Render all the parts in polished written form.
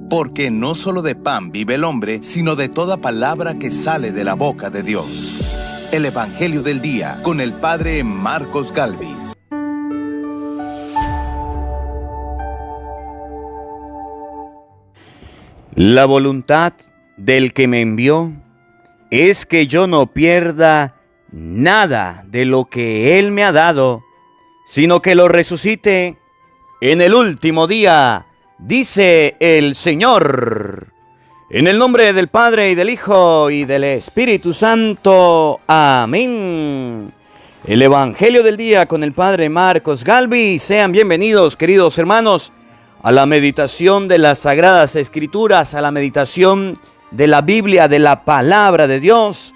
porque no solo de pan vive el hombre, sino de toda palabra que sale de la boca de Dios. El Evangelio del Día, con el Padre Marcos Galvis. La voluntad del que me envió es que yo no pierda nada de lo que Él me ha dado, sino que lo resucite en el último día, dice el Señor. En el nombre del Padre, y del Hijo, y del Espíritu Santo. Amén. El Evangelio del Día con el Padre Marcos Galvis. Sean bienvenidos, queridos hermanos, a la meditación de las Sagradas Escrituras, a la meditación de la Biblia, de la Palabra de Dios.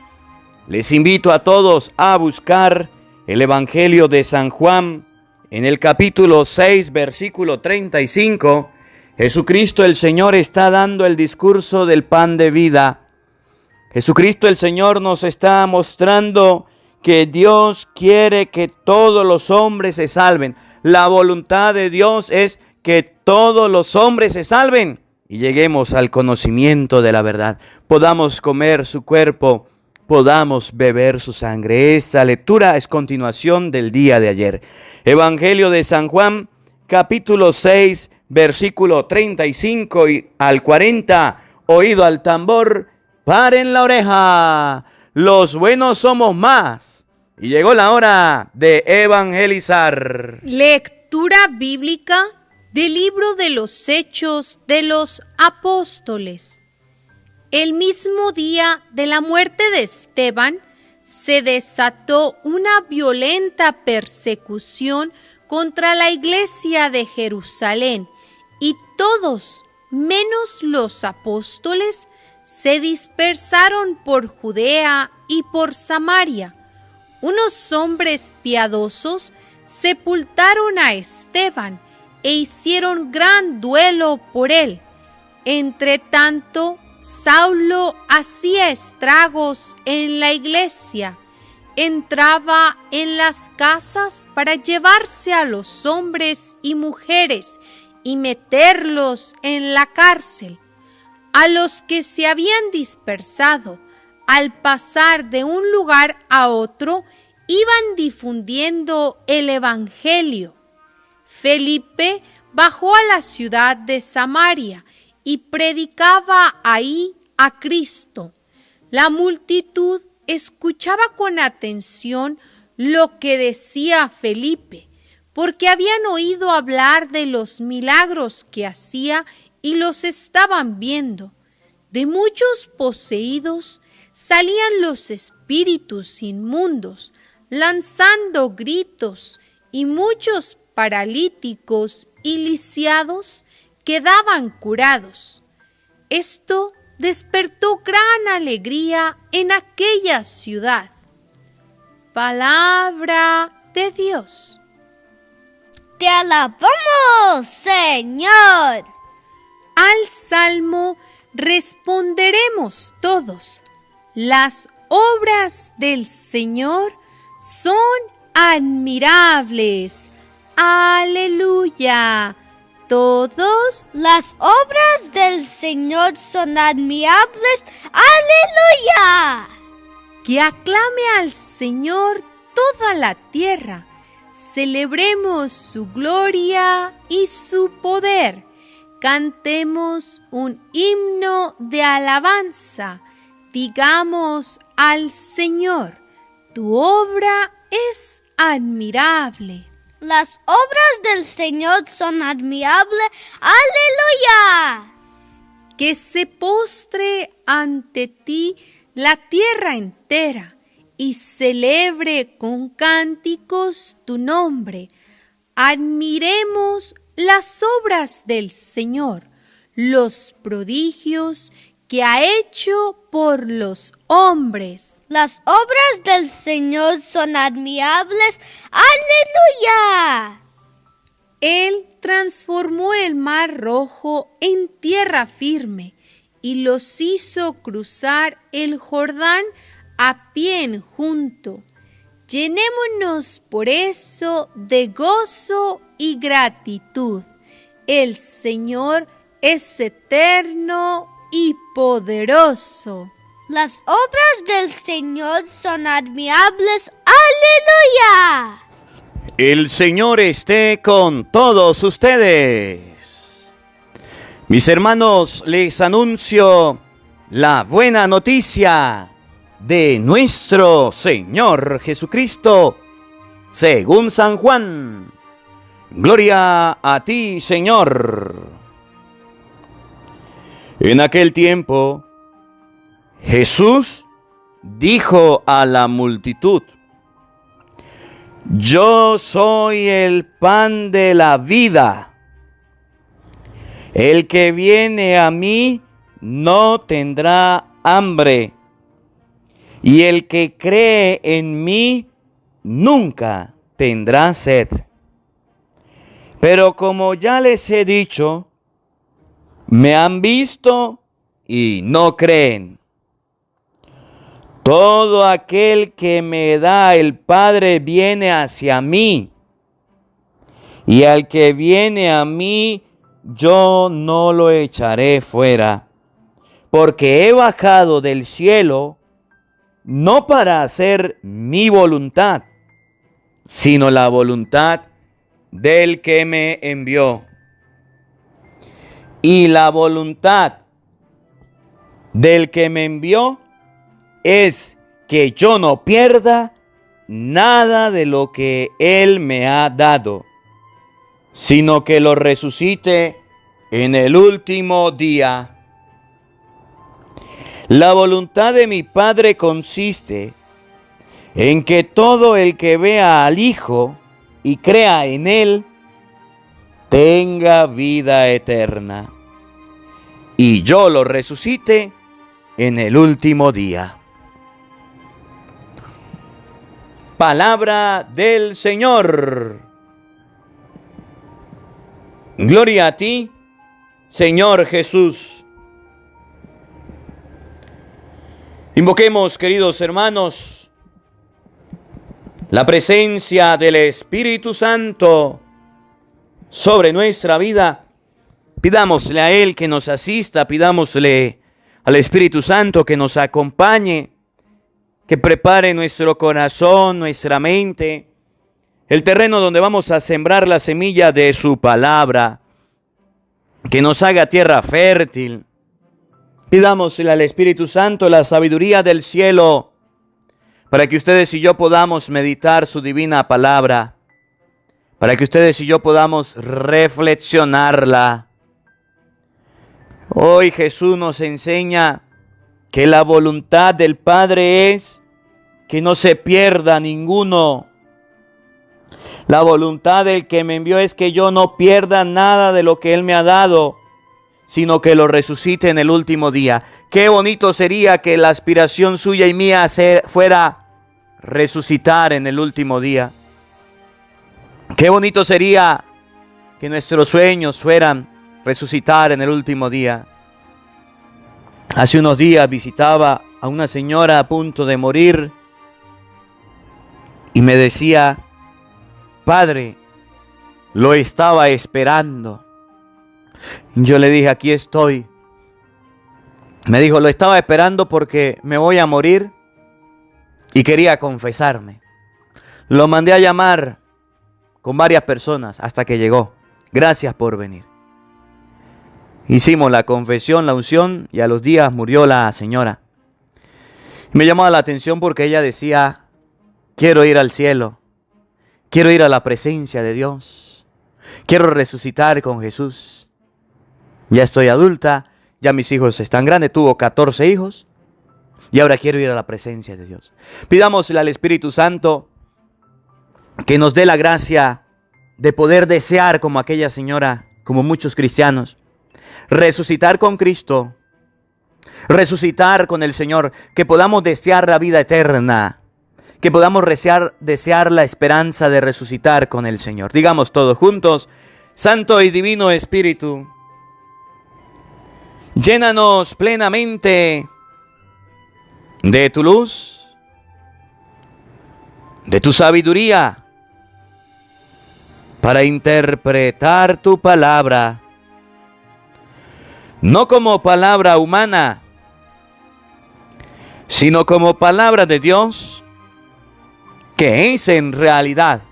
Les invito a todos a buscar el Evangelio de San Juan, en el capítulo 6, versículo 35, Jesucristo el Señor está dando el discurso del pan de vida. Jesucristo el Señor nos está mostrando que Dios quiere que todos los hombres se salven. La voluntad de Dios es que todos los hombres se salven y lleguemos al conocimiento de la verdad. Podamos comer su cuerpo, podamos beber su sangre. Esta lectura es continuación del día de ayer. Evangelio de San Juan, capítulo 6, versículo 35 al 40. Oído al tambor, paren la oreja. Los buenos somos más. Y llegó la hora de evangelizar. Lectura bíblica del libro de los Hechos de los Apóstoles. El mismo día de la muerte de Esteban, se desató una violenta persecución contra la iglesia de Jerusalén, y todos, menos los apóstoles, se dispersaron por Judea y por Samaria. Unos hombres piadosos sepultaron a Esteban e hicieron gran duelo por él. Entre tanto, Saulo hacía estragos en la iglesia, entraba en las casas para llevarse a los hombres y mujeres y meterlos en la cárcel. A los que se habían dispersado, al pasar de un lugar a otro, iban difundiendo el Evangelio. Felipe bajó a la ciudad de Samaria y predicaba ahí a Cristo. La multitud escuchaba con atención lo que decía Felipe, porque habían oído hablar de los milagros que hacía y los estaban viendo. De muchos poseídos salían los espíritus inmundos, lanzando gritos, y muchos paralíticos y lisiados quedaban curados. Esto despertó gran alegría en aquella ciudad. Palabra de Dios. Te alabamos, Señor. Al salmo responderemos todos. Las obras del Señor son admirables. Aleluya. Todos. Las obras del Señor son admirables. ¡Aleluya! Que aclame al Señor toda la tierra. Celebremos su gloria y su poder. Cantemos un himno de alabanza. Digamos al Señor, tu obra es admirable. Las obras del Señor son admirables. ¡Aleluya! Que se postre ante ti la tierra entera y celebre con cánticos tu nombre. Admiremos las obras del Señor, los prodigios que ha hecho por los hombres. Las obras del Señor son admirables. ¡Aleluya! Él transformó el mar rojo en tierra firme y los hizo cruzar el Jordán a pie enjunto. Llenémonos por eso de gozo y gratitud. El Señor es eterno y poderoso. Las obras del Señor son admirables. ¡Aleluya! El Señor esté con todos ustedes. Mis hermanos, les anuncio la buena noticia de nuestro Señor Jesucristo, según San Juan. Gloria a ti, Señor. En aquel tiempo, Jesús dijo a la multitud: Yo soy el pan de la vida. El que viene a mí no tendrá hambre, y el que cree en mí nunca tendrá sed. Pero como ya les he dicho, me han visto y no creen. Todo aquel que me da el Padre viene hacia mí, y al que viene a mí yo no lo echaré fuera, porque he bajado del cielo no para hacer mi voluntad, sino la voluntad del que me envió. Y la voluntad del que me envió es que yo no pierda nada de lo que Él me ha dado, sino que lo resucite en el último día. La voluntad de mi Padre consiste en que todo el que vea al Hijo y crea en Él tenga vida eterna, y yo lo resucite en el último día. Palabra del Señor. Gloria a ti, Señor Jesús. Invoquemos, queridos hermanos, la presencia del Espíritu Santo sobre nuestra vida. Pidámosle a Él que nos asista, pidámosle al Espíritu Santo que nos acompañe, que prepare nuestro corazón, nuestra mente, el terreno donde vamos a sembrar la semilla de su palabra, que nos haga tierra fértil. Pidámosle al Espíritu Santo la sabiduría del cielo, para que ustedes y yo podamos meditar su divina palabra, para que ustedes y yo podamos reflexionarla. Hoy Jesús nos enseña que la voluntad del Padre es que no se pierda ninguno. La voluntad del que me envió es que yo no pierda nada de lo que Él me ha dado, sino que lo resucite en el último día. Qué bonito sería que la aspiración suya y mía fuera resucitar en el último día. Qué bonito sería que nuestros sueños fueran resucitar en el último día. Hace unos días visitaba a una señora a punto de morir y me decía: Padre, lo estaba esperando. Yo le dije: aquí estoy. Me dijo: lo estaba esperando porque me voy a morir y quería confesarme. Lo mandé a llamar con varias personas hasta que llegó. Gracias por venir. Hicimos la confesión, la unción, y a los días murió la señora. Me llamaba la atención porque ella decía: quiero ir al cielo, quiero ir a la presencia de Dios, quiero resucitar con Jesús. Ya estoy adulta, ya mis hijos están grandes, tuvo 14 hijos, y ahora quiero ir a la presencia de Dios. Pidámosle al Espíritu Santo que nos dé la gracia de poder desear como aquella señora, como muchos cristianos, resucitar con Cristo, resucitar con el Señor, que podamos desear la vida eterna, que podamos desear la esperanza de resucitar con el Señor. Digamos todos juntos: Santo y Divino Espíritu, llénanos plenamente de tu luz, de tu sabiduría, para interpretar tu palabra. no como palabra humana, sino como palabra de Dios, que es en realidad,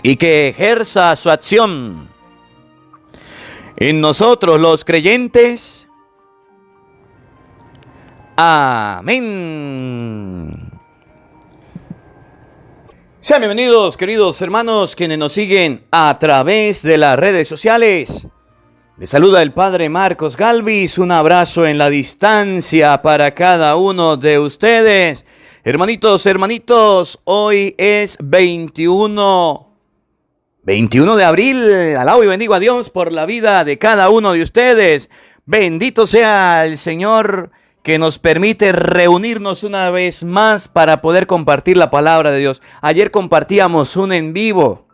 y que ejerza su acción en nosotros los creyentes. Amén. Sean bienvenidos, queridos hermanos, quienes nos siguen a través de las redes sociales. Les saluda el Padre Marcos Galvis. Un abrazo en la distancia para cada uno de ustedes. Hermanitos, hoy es 21 de abril. Alabo y bendigo a Dios por la vida de cada uno de ustedes. Bendito sea el Señor que nos permite reunirnos una vez más para poder compartir la palabra de Dios. Ayer compartíamos un en vivo,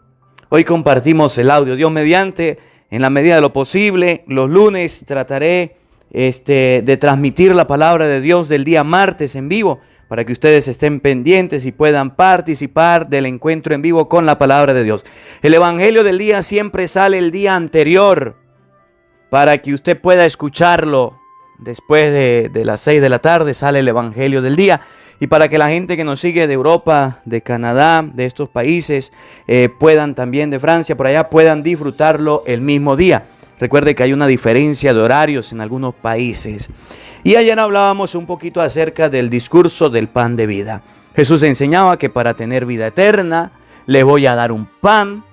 hoy compartimos el audio. Dios mediante, en la medida de lo posible, los lunes trataré de transmitir la palabra de Dios del día martes en vivo, para que ustedes estén pendientes y puedan participar del encuentro en vivo con la palabra de Dios. El evangelio del día siempre sale el día anterior, para que usted pueda escucharlo. Después de las 6 de la tarde sale el evangelio del día, y para que la gente que nos sigue de Europa, de Canadá, de estos países, puedan también, de Francia, por allá, puedan disfrutarlo el mismo día. Recuerde que hay una diferencia de horarios en algunos países. Y ayer hablábamos un poquito acerca del discurso del pan de vida. Jesús enseñaba que para tener vida eterna, les voy a dar un pan,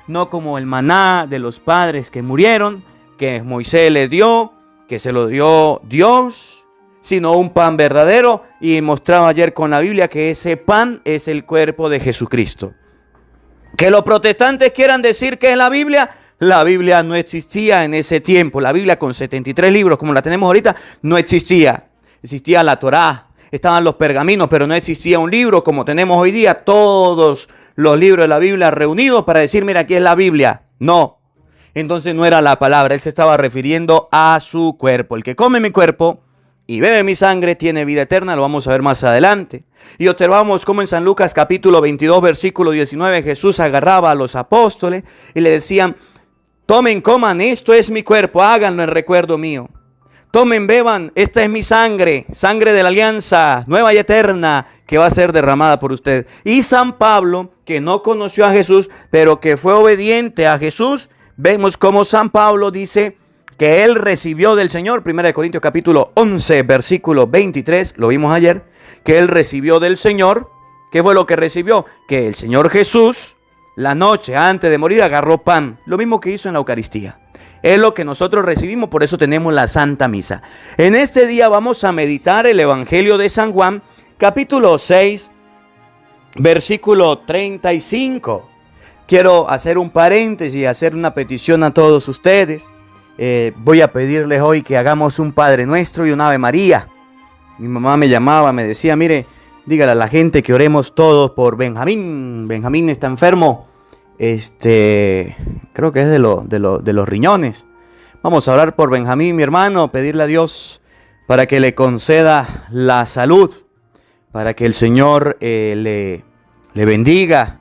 no como el maná de los padres que murieron, que Moisés le dio, que se lo dio Dios, sino un pan verdadero. Y mostraba ayer con la Biblia que ese pan es el cuerpo de Jesucristo. Que los protestantes quieran decir que es la Biblia no existía en ese tiempo. La Biblia con 73 libros como la tenemos ahorita no existía. Existía la Torá, estaban los pergaminos, pero no existía un libro como tenemos hoy día, todos los libros de la Biblia reunidos para decir, mira, aquí es la Biblia. No. Entonces no era la palabra, él se estaba refiriendo a su cuerpo. El que come mi cuerpo y bebe mi sangre tiene vida eterna, lo vamos a ver más adelante. Y observamos cómo en San Lucas capítulo 22 versículo 19 Jesús agarraba a los apóstoles y le decían, tomen, coman, esto es mi cuerpo, háganlo en recuerdo mío. Tomen, beban, esta es mi sangre, sangre de la alianza, nueva y eterna, que va a ser derramada por usted. Y San Pablo, que no conoció a Jesús, pero que fue obediente a Jesús, vemos cómo San Pablo dice que él recibió del Señor, 1 Corintios capítulo 11, versículo 23, lo vimos ayer, que él recibió del Señor. ¿Qué fue lo que recibió? Que el Señor Jesús, la noche antes de morir, agarró pan, lo mismo que hizo en la Eucaristía. Es lo que nosotros recibimos, por eso tenemos la Santa Misa. En este día vamos a meditar el Evangelio de San Juan, capítulo 6, versículo 35. Quiero hacer un paréntesis y hacer una petición a todos ustedes. Voy a pedirles hoy que hagamos un Padre Nuestro y un Ave María. Mi mamá me llamaba, me decía, mire, dígale a la gente que oremos todos por Benjamín. Benjamín está enfermo. Creo que es de los riñones. Vamos a orar por Benjamín, mi hermano, pedirle a Dios para que le conceda la salud, para que el Señor le bendiga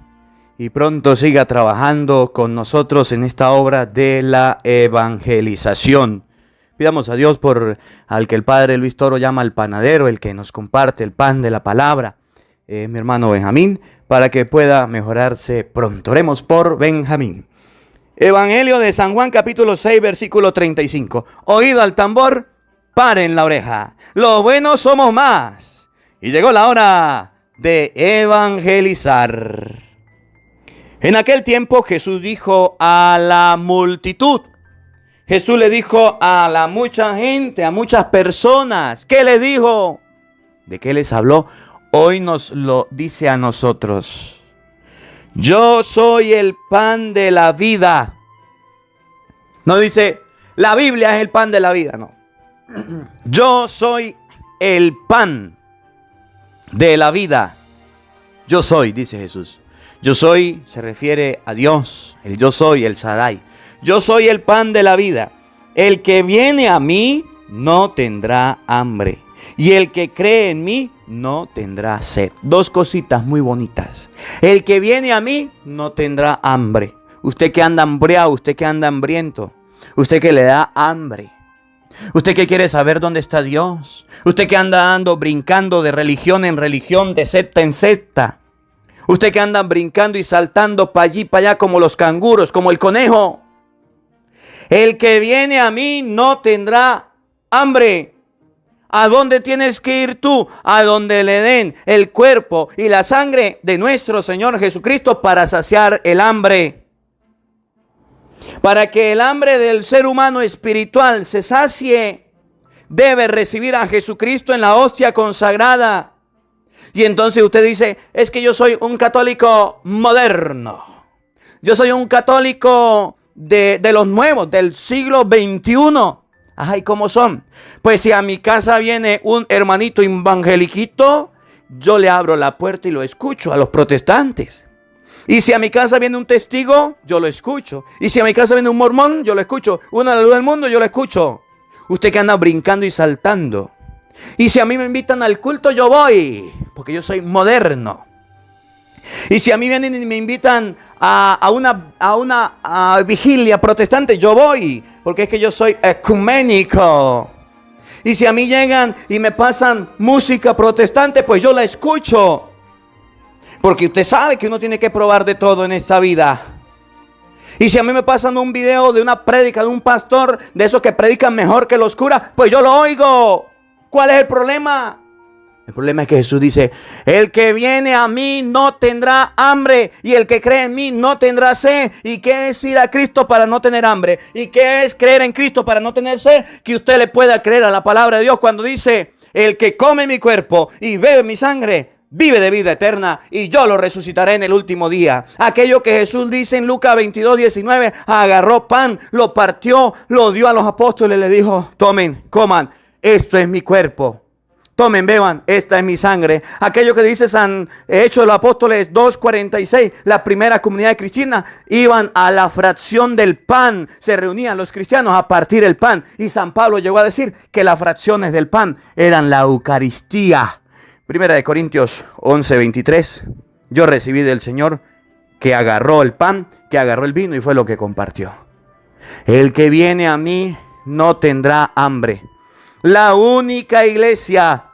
y pronto siga trabajando con nosotros en esta obra de la evangelización. Pidamos a Dios por al que el Padre Luis Toro llama el panadero, el que nos comparte el pan de la palabra, mi hermano Benjamín, para que pueda mejorarse pronto. Oremos por Benjamín. Evangelio de San Juan capítulo 6 versículo 35. Oído al tambor, paren la oreja. Los buenos somos más. Y llegó la hora de evangelizar. En aquel tiempo Jesús dijo a la multitud. Jesús le dijo a la mucha gente, a muchas personas. ¿Qué le dijo? ¿De qué les habló? Hoy nos lo dice a nosotros. Yo soy el pan de la vida. No dice, la Biblia es el pan de la vida, no. Yo soy el pan de la vida. Yo soy, dice Jesús. Yo soy, se refiere a Dios, el yo soy, el Shaddai. Yo soy el pan de la vida. El que viene a mí no tendrá hambre. Y el que cree en mí no tendrá sed. Dos cositas muy bonitas. El que viene a mí no tendrá hambre. Usted que anda hambriado, usted que anda hambriento, usted que le da hambre. Usted que quiere saber dónde está Dios. Usted que anda brincando de religión en religión, de secta en secta. Usted que anda brincando y saltando para allí, para allá como los canguros, como el conejo. El que viene a mí no tendrá hambre. ¿A dónde tienes que ir tú? A donde le den el cuerpo y la sangre de nuestro Señor Jesucristo para saciar el hambre. Para que el hambre del ser humano espiritual se sacie, debe recibir a Jesucristo en la hostia consagrada. Y entonces usted dice, es que yo soy un católico moderno. Yo soy un católico de los nuevos, del siglo XXI. Ay, ¿cómo son? Pues si a mi casa viene un hermanito evangeliquito, yo le abro la puerta y lo escucho a los protestantes. Y si a mi casa viene un testigo, yo lo escucho. Y si a mi casa viene un mormón, yo lo escucho. Una de la luz del mundo, yo lo escucho. Usted que anda brincando y saltando. Y si a mí me invitan al culto, yo voy, porque yo soy moderno. Y si a mí vienen y me invitan a una vigilia protestante, yo voy, porque es que yo soy ecuménico. Y si a mí llegan y me pasan música protestante, pues yo la escucho. Porque usted sabe que uno tiene que probar de todo en esta vida. Y si a mí me pasan un video de una prédica de un pastor, de esos que predican mejor que los curas, pues yo lo oigo. ¿Cuál es el problema? El problema es que Jesús dice, el que viene a mí no tendrá hambre, y el que cree en mí no tendrá sed. ¿Y qué es ir a Cristo para no tener hambre? ¿Y qué es creer en Cristo para no tener sed? Que usted le pueda creer a la palabra de Dios cuando dice, el que come mi cuerpo y bebe mi sangre, vive de vida eterna, y yo lo resucitaré en el último día. Aquello que Jesús dice en Lucas 22:19, agarró pan, lo partió, lo dio a los apóstoles y le dijo, tomen, coman, esto es mi cuerpo. Tomen, beban, esta es mi sangre. Aquello que dice San Hechos de los Apóstoles 2:46, la primera comunidad cristiana, iban a la fracción del pan, se reunían los cristianos a partir el pan. Y San Pablo llegó a decir que las fracciones del pan eran la Eucaristía. Primera de Corintios 11:23, yo recibí del Señor que agarró el pan, que agarró el vino y fue lo que compartió. El que viene a mí no tendrá hambre. La única iglesia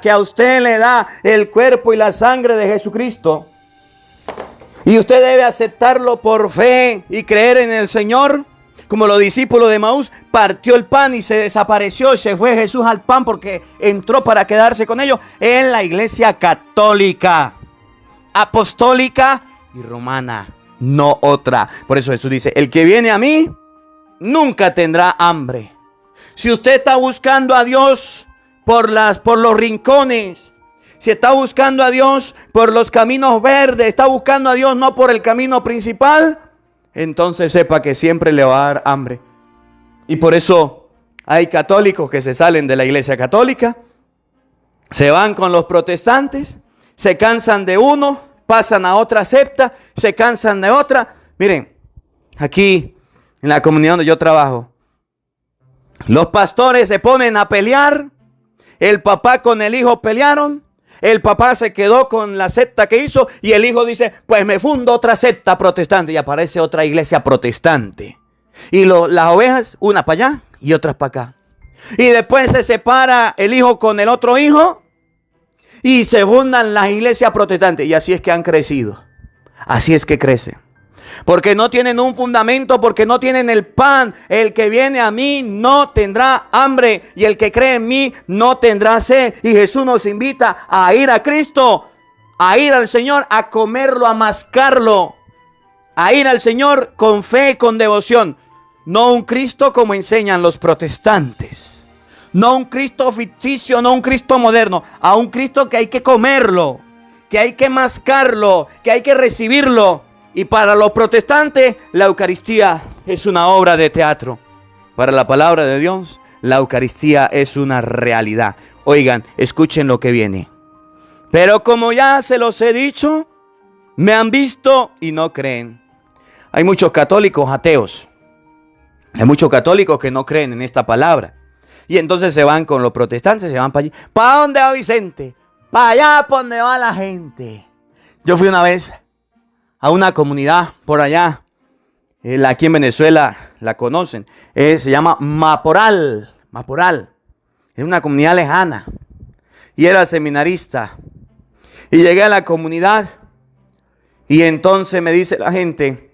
que a usted le da el cuerpo y la sangre de Jesucristo, y usted debe aceptarlo por fe y creer en el Señor, como los discípulos de Maús, partió el pan y se desapareció y se fue Jesús al pan porque entró para quedarse con ellos, en la iglesia católica, apostólica y romana, no otra. Por eso Jesús dice, el que viene a mí nunca tendrá hambre. Si usted está buscando a Dios por los rincones, si está buscando a Dios por los caminos verdes, está buscando a Dios no por el camino principal, entonces sepa que siempre le va a dar hambre. Y por eso hay católicos que se salen de la iglesia católica, se van con los protestantes, se cansan de uno, pasan a otra secta, se cansan de otra. Miren, aquí en la comunidad donde yo trabajo, los pastores se ponen a pelear. El papá con el hijo pelearon. El papá se quedó con la secta que hizo y el hijo dice, pues me fundo otra secta protestante, y aparece otra iglesia protestante. Y las ovejas, una para allá y otras para acá. Y después se separa el hijo con el otro hijo y se fundan las iglesias protestantes. Y así es que han crecido. Así es que crecen. Porque no tienen un fundamento, porque no tienen el pan. El que viene a mí no tendrá hambre, y el que cree en mí no tendrá sed. Y Jesús nos invita a ir a Cristo, a ir al Señor, a comerlo, a mascarlo, a ir al Señor con fe y con devoción. No un Cristo como enseñan los protestantes, no un Cristo ficticio, no un Cristo moderno, a un Cristo que hay que comerlo, que hay que mascarlo, que hay que recibirlo. Y para los protestantes, la Eucaristía es una obra de teatro. Para la palabra de Dios, la Eucaristía es una realidad. Oigan, escuchen lo que viene. Pero como ya se los he dicho, me han visto y no creen. Hay muchos católicos ateos. Hay muchos católicos que no creen en esta palabra. Y entonces se van con los protestantes, se van para allí. ¿Para dónde va Vicente? Para allá, para donde va la gente. Yo fui una vez a una comunidad por allá. Aquí en Venezuela la conocen. Se llama Maporal. Maporal. Es una comunidad lejana. Y era seminarista. Y llegué a la comunidad. Y entonces me dice la gente: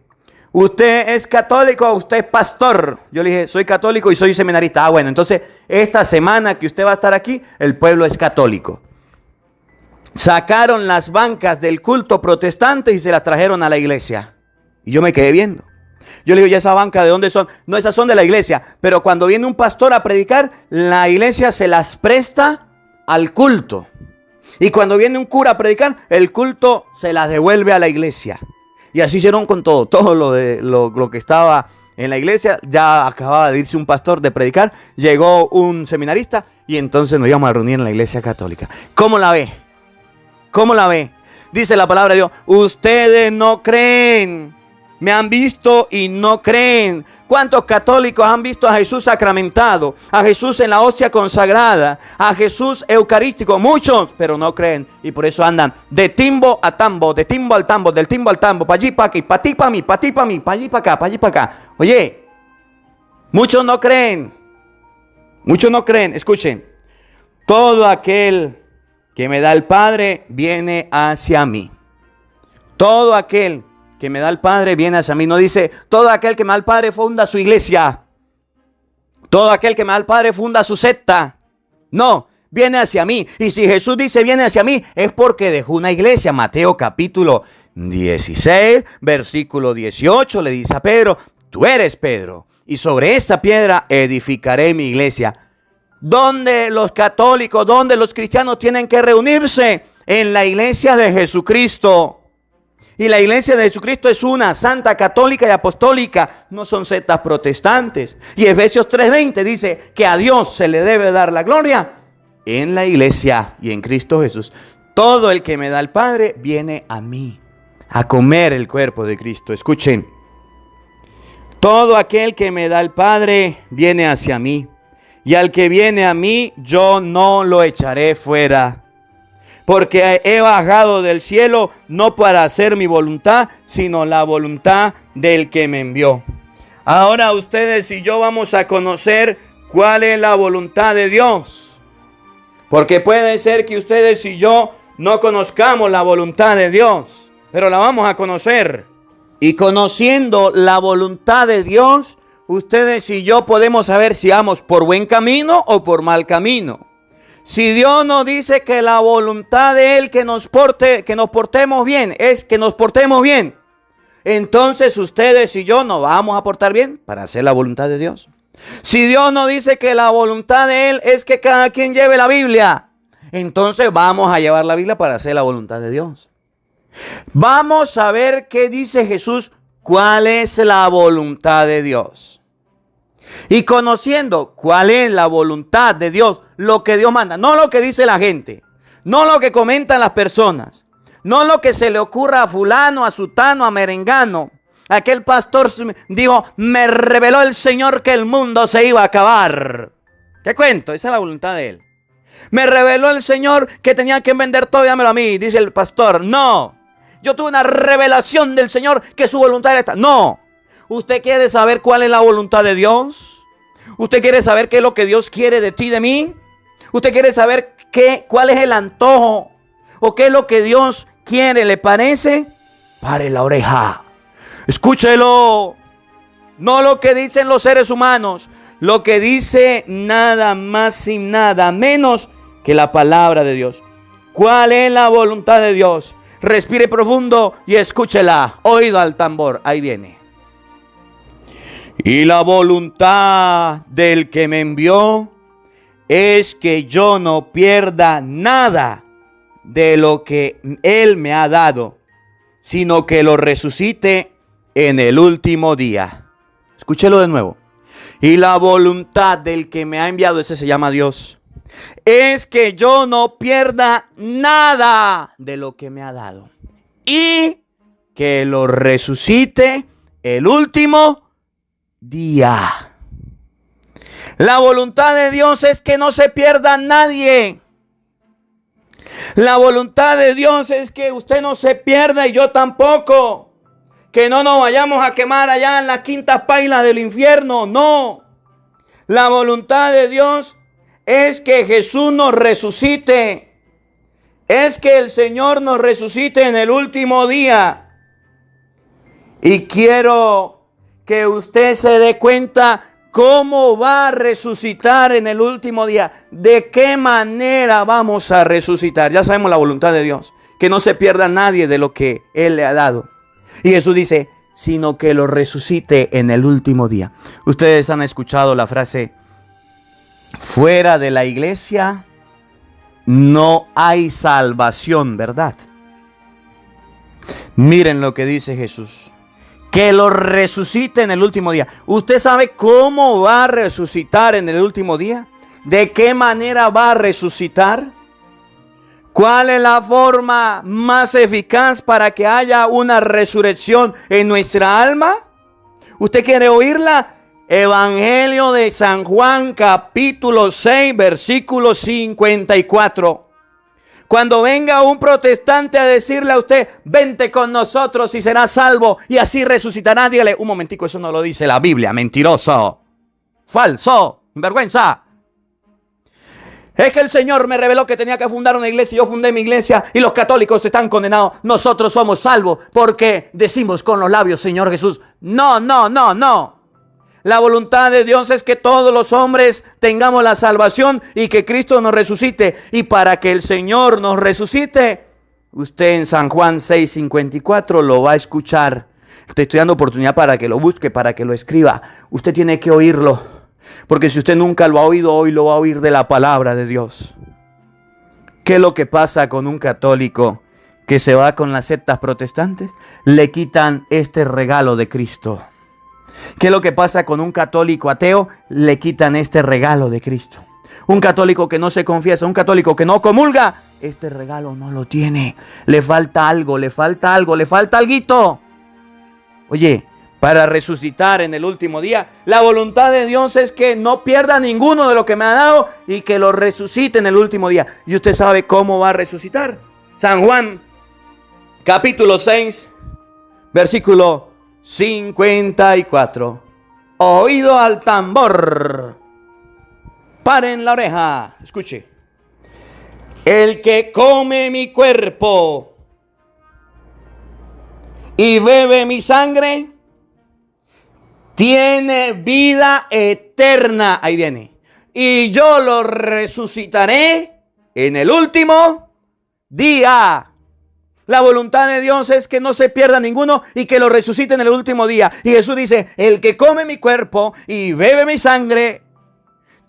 ¿usted es católico o usted es pastor? Yo le dije: soy católico y soy seminarista. Ah, bueno, entonces esta semana que usted va a estar aquí, el pueblo es católico. Sacaron las bancas del culto protestante y se las trajeron a la iglesia. Y yo me quedé viendo. Yo le digo: ¿y esa banca de dónde son? No, esas son de la iglesia. Pero cuando viene un pastor a predicar, la iglesia se las presta al culto. Y cuando viene un cura a predicar, el culto se las devuelve a la iglesia. Y así hicieron con todo. Todo lo que estaba en la iglesia. Ya acababa de irse un pastor de predicar. Llegó un seminarista. Y entonces nos íbamos a reunir en la iglesia católica. ¿Cómo la ve? ¿Cómo la ve? Dice la palabra de Dios: ustedes no creen. Me han visto y no creen. ¿Cuántos católicos han visto a Jesús sacramentado? A Jesús en la hostia consagrada. A Jesús eucarístico. Muchos, pero no creen. Y por eso andan de timbo a tambo, de timbo al tambo, del timbo al tambo, para allí, para aquí, para ti, para mí, para ti, para mí, para allí, para acá, para allí, para acá. Oye, muchos no creen. Muchos no creen. Escuchen. Todo aquel que me da el Padre viene hacia mí. Todo aquel que me da el Padre viene hacia mí. No dice: todo aquel que me da el Padre funda su iglesia. Todo aquel que me da el Padre funda su secta. No, viene hacia mí. Y si Jesús dice viene hacia mí, es porque dejó una iglesia. Mateo capítulo 16, versículo 18, le dice a Pedro: tú eres Pedro, y sobre esta piedra edificaré mi iglesia. ¿Dónde los católicos, dónde los cristianos tienen que reunirse? En la iglesia de Jesucristo. Y la iglesia de Jesucristo es una, santa, católica y apostólica. No son sectas protestantes. Y Efesios 3:20 dice que a Dios se le debe dar la gloria en la iglesia y en Cristo Jesús. Todo el que me da el Padre viene a mí a comer el cuerpo de Cristo. Escuchen. Todo aquel que me da el Padre viene hacia mí. Y al que viene a mí, yo no lo echaré fuera. Porque he bajado del cielo no para hacer mi voluntad, sino la voluntad del que me envió. Ahora ustedes y yo vamos a conocer cuál es la voluntad de Dios. Porque puede ser que ustedes y yo no conozcamos la voluntad de Dios, pero la vamos a conocer. Y conociendo la voluntad de Dios, ustedes y yo podemos saber si vamos por buen camino o por mal camino. Si Dios nos dice que la voluntad de Él que nos portemos bien, es que nos portemos bien, entonces ustedes y yo nos vamos a portar bien para hacer la voluntad de Dios. Si Dios nos dice que la voluntad de Él es que cada quien lleve la Biblia, entonces vamos a llevar la Biblia para hacer la voluntad de Dios. Vamos a ver qué dice Jesús, cuál es la voluntad de Dios. Y conociendo cuál es la voluntad de Dios, lo que Dios manda, no lo que dice la gente, no lo que comentan las personas, no lo que se le ocurra a fulano, a sutano, a merengano. Aquel pastor dijo: me reveló el Señor que el mundo se iba a acabar. ¿Qué cuento? Esa es la voluntad de Él. Me reveló el Señor que tenía que vender todo y dámelo a mí, dice el pastor. No, yo tuve una revelación del Señor que su voluntad era esta. No. ¿Usted quiere saber cuál es la voluntad de Dios? ¿Usted quiere saber qué es lo que Dios quiere de ti y de mí? ¿Usted quiere saber cuál es el antojo o qué es lo que Dios quiere? ¿Le parece? Pare la oreja. Escúchelo. No lo que dicen los seres humanos. Lo que dice nada más y nada menos que la palabra de Dios. ¿Cuál es la voluntad de Dios? Respire profundo y escúchela. Oído al tambor. Ahí viene. Y la voluntad del que me envió es que yo no pierda nada de lo que Él me ha dado, sino que lo resucite en el último día. Escúchelo de nuevo. Y la voluntad del que me ha enviado, ese se llama Dios, es que yo no pierda nada de lo que me ha dado y que lo resucite el último día. La voluntad de Dios es que no se pierda nadie. La voluntad de Dios es que usted no se pierda y yo tampoco. que no nos vayamos a quemar allá en la quinta paila del infierno. No. La voluntad de Dios es que Jesús nos resucite. Es que el Señor nos resucite en el último día. Y quiero que usted se dé cuenta cómo va a resucitar en el último día. De qué manera vamos a resucitar. Ya sabemos la voluntad de Dios. Que no se pierda nadie de lo que Él le ha dado. Y Jesús dice, sino que lo resucite en el último día. Ustedes han escuchado la frase, fuera de la iglesia no hay salvación, ¿verdad? Miren lo que dice Jesús. Que lo resucite en el último día. ¿Usted sabe cómo va a resucitar en el último día? ¿De qué manera va a resucitar? ¿Cuál es la forma más eficaz para que haya una resurrección en nuestra alma? ¿Usted quiere oírla? Evangelio de San Juan, capítulo 6, versículo 54. Cuando venga un protestante a decirle a usted, vente con nosotros y serás salvo y así resucitará, dígale, un momentico, eso no lo dice la Biblia, mentiroso, falso, vergüenza. Es que el Señor me reveló que tenía que fundar una iglesia. Yo fundé mi iglesia y los católicos están condenados. Nosotros somos salvos porque decimos con los labios, Señor Jesús. No, no, no, no. La voluntad de Dios es que todos los hombres tengamos la salvación y que Cristo nos resucite. Y para que el Señor nos resucite, usted en San Juan 6:54 lo va a escuchar. Te estoy dando oportunidad para que lo busque, para que lo escriba. Usted tiene que oírlo. Porque si usted nunca lo ha oído, hoy lo va a oír de la palabra de Dios. ¿Qué es lo que pasa con un católico que se va con las sectas protestantes? Le quitan este regalo de Cristo. ¿Qué es lo que pasa con un católico ateo? Le quitan este regalo de Cristo. Un católico que no se confiesa, un católico que no comulga, este regalo no lo tiene. Le falta algo, le falta algo, le falta alguito. Oye, para resucitar en el último día, la voluntad de Dios es que no pierda ninguno de lo que me ha dado y que lo resucite en el último día. ¿Y usted sabe cómo va a resucitar? San Juan, capítulo 6, versículo 54. Oído al tambor. Paren la oreja. Escuche. El que come mi cuerpo y bebe mi sangre tiene vida eterna. Ahí viene. Y yo lo resucitaré en el último día. La voluntad de Dios es que no se pierda ninguno y que lo resucite en el último día. Y Jesús dice, el que come mi cuerpo y bebe mi sangre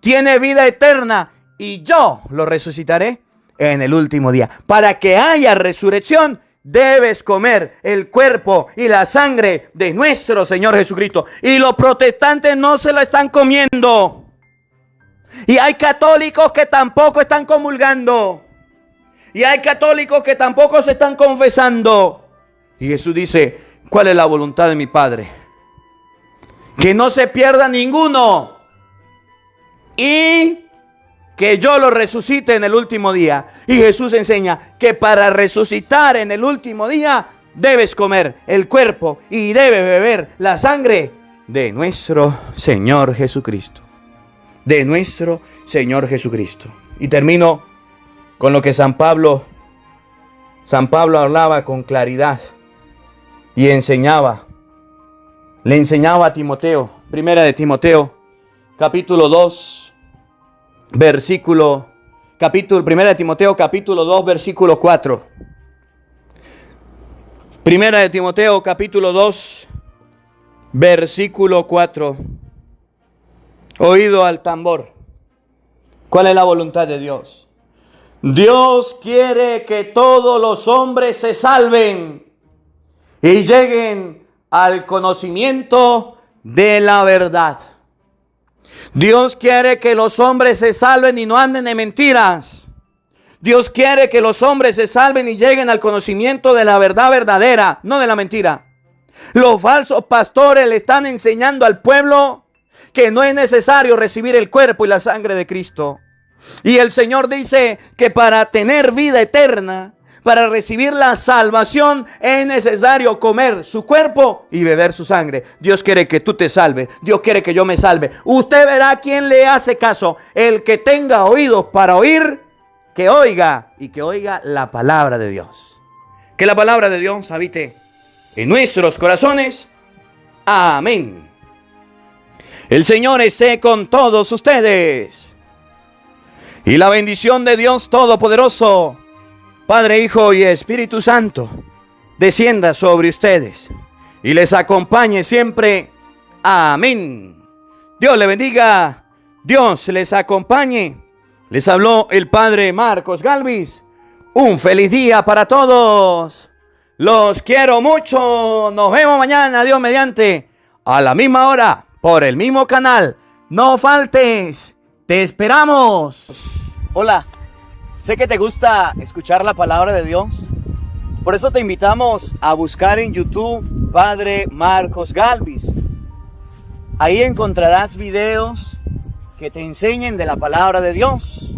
tiene vida eterna y yo lo resucitaré en el último día. Para que haya resurrección, debes comer el cuerpo y la sangre de nuestro Señor Jesucristo. Y los protestantes no se lo están comiendo. Y hay católicos que tampoco están comulgando. Y hay católicos que tampoco se están confesando. Y Jesús dice, ¿cuál es la voluntad de mi Padre? Que no se pierda ninguno. Y que yo lo resucite en el último día. Y Jesús enseña que para resucitar en el último día debes comer el cuerpo y debes beber la sangre de nuestro Señor Jesucristo. De nuestro Señor Jesucristo. Y termino con lo que San Pablo hablaba con claridad y enseñaba. Le enseñaba a Timoteo, primera de Timoteo, capítulo 2. Primera de Timoteo, capítulo 2, versículo 4. Primera de Timoteo, capítulo 2, versículo 4. Oído al tambor. ¿Cuál es la voluntad de Dios? Dios quiere que todos los hombres se salven y lleguen al conocimiento de la verdad. Dios quiere que los hombres se salven y no anden en mentiras. Dios quiere que los hombres se salven y lleguen al conocimiento de la verdad verdadera, no de la mentira. Los falsos pastores le están enseñando al pueblo que no es necesario recibir el cuerpo y la sangre de Cristo. Y el Señor dice que para tener vida eterna, para recibir la salvación es necesario comer su cuerpo y beber su sangre. Dios quiere que tú te salves. Dios quiere que yo me salve. Usted verá quién le hace caso. El que tenga oídos para oír, que oiga, y que oiga la palabra de Dios. Que la palabra de Dios habite en nuestros corazones. Amén. El Señor esté con todos ustedes. Y la bendición de Dios Todopoderoso, Padre, Hijo y Espíritu Santo, descienda sobre ustedes y les acompañe siempre. Amén. Dios le bendiga. Dios les acompañe. Les habló el Padre Marcos Galvis. Un feliz día para todos. Los quiero mucho. Nos vemos mañana, Dios mediante, a la misma hora, por el mismo canal. No faltes. Te esperamos. Hola. Sé que te gusta escuchar la palabra de Dios. Por eso te invitamos a buscar en YouTube Padre Marcos Galvis. Ahí encontrarás videos que te enseñen de la palabra de Dios.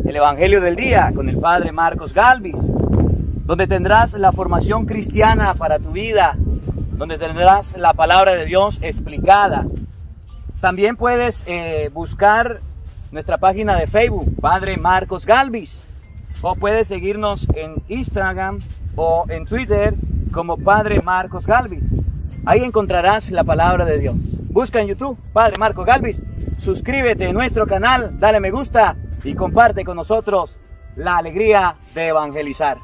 El Evangelio del Día con el Padre Marcos Galvis, donde tendrás la formación cristiana para tu vida, donde tendrás la palabra de Dios explicada. También puedes buscar nuestra página de Facebook, Padre Marcos Galvis, o puedes seguirnos en Instagram o en Twitter como Padre Marcos Galvis. Ahí encontrarás la palabra de Dios. Busca en YouTube Padre Marcos Galvis, suscríbete a nuestro canal, dale me gusta y comparte con nosotros la alegría de evangelizar.